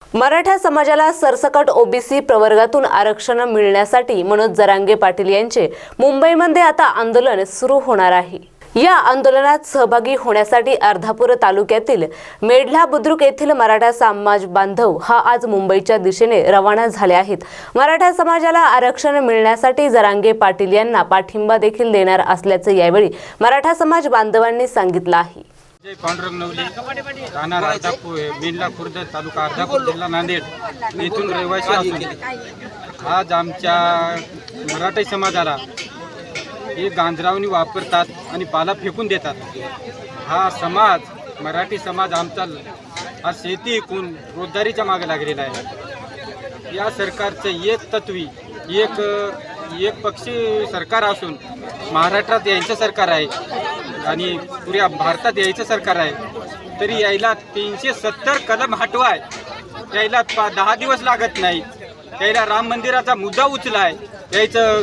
मराठा समाजाला सरसकट ओबीसी प्रवर्गातून आरक्षण मिळण्यासाठी मनोज जरांगे पाटील यांचे मुंबईमध्ये आता आंदोलन सुरू होणार आहे। या आंदोलनात सहभागी होण्यासाठी अर्धापूर तालुक्यातील मेढला बुद्रुक येथील मराठा समाज बांधव हा आज मुंबईच्या दिशेने रवाना झाले आहेत। मराठा समाजाला आरक्षण मिळण्यासाठी जरांगे पाटील यांना पाठिंबा देखील देणार असल्याचे यावेळी मराठा समाज बांधवांनी सांगितले आहे। जय पांडुरंग नवले, राहणार अर्धापूर, मेढला खुर्द, तालुका अर्धापूर, जिल्हा नांदेड येथून रहिवासी असून आज आमच्या मराठी समाजाला हे गांजरावणी वापरतात आणि पाला फेकून देतात। हा समाज, मराठी समाज आमचा हा शेती विकून रोजगारीच्या मागे लागलेला आहे। या सरकारचं एक तत्वी एक पक्षी सरकार असून महाराष्ट्रात यांचं सरकार आहे आणि पुऱ्या भारतात यायचं सरकार आहे, तरी यायला 370 कलम हटवाय यायला 10 दिवस लागत नाही। यायला राम मंदिराचा मुद्दा उचलाय यायचं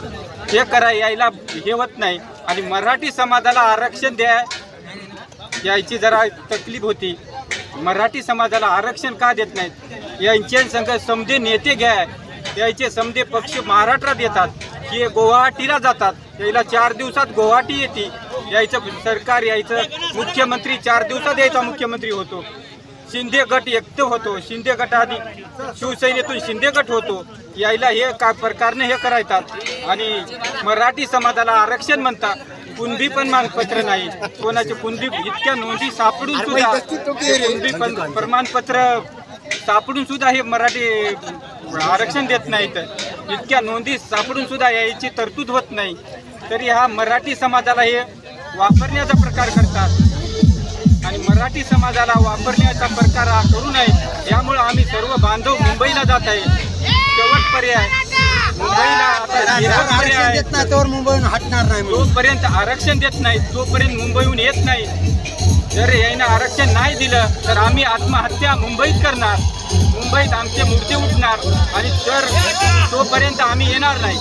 हे कराय यायला हे होत नाही आणि मराठी समाजाला आरक्षण द्या यायची जरा तकलीफ होती। मराठी समाजाला आरक्षण का देत नाहीत? यांचे संघ समधे नेते घ्या, यायचे समधे पक्ष महाराष्ट्रात येतात, हे गुवाहाटीला जातात, यायला 4 दिवसात गुवाहाटी येते, यायचं सरकार यायचं मुख्यमंत्री 4 दिवसात यायचा मुख्यमंत्री होतो। शिंदे गट एकटे होतो, शिंदे गट आधी शिवसेनेतून शिंदे गट होतो, यायला हे का प्रकारने हे करायतात आणि मराठी समाजाला आरक्षण म्हणतात। कुणबी पण मानपत्र नाही, कोणाचे कुणबी इतक्या नोंदी सापडून सुद्धा कुणबी प्रमाणपत्र सापडून सुद्धा हे मराठी आरक्षण देत नाहीत। इतक्या नोंदी सापडून सुद्धा याची तरतूद होत नाही, तरी हा मराठी समाजाला हे वापरण्याचा प्रकार करतात आणि मराठी समाजाला वापरण्याचा प्रकार हा करू नये। यामुळे आम्ही सर्व बांधव मुंबईला जात आहे। शेवट पर्याय मुंबईला मुंबईहून हटणार नाही। जोपर्यंत आरक्षण देत नाही तोपर्यंत मुंबईहून येत नाही। जर यानं आरक्षण नाही दिलं तर आम्ही आत्महत्या मुंबईत करणार, मुंबईत आमचे मुद्दे उठणार आणि तर तोपर्यंत आम्ही येणार नाही।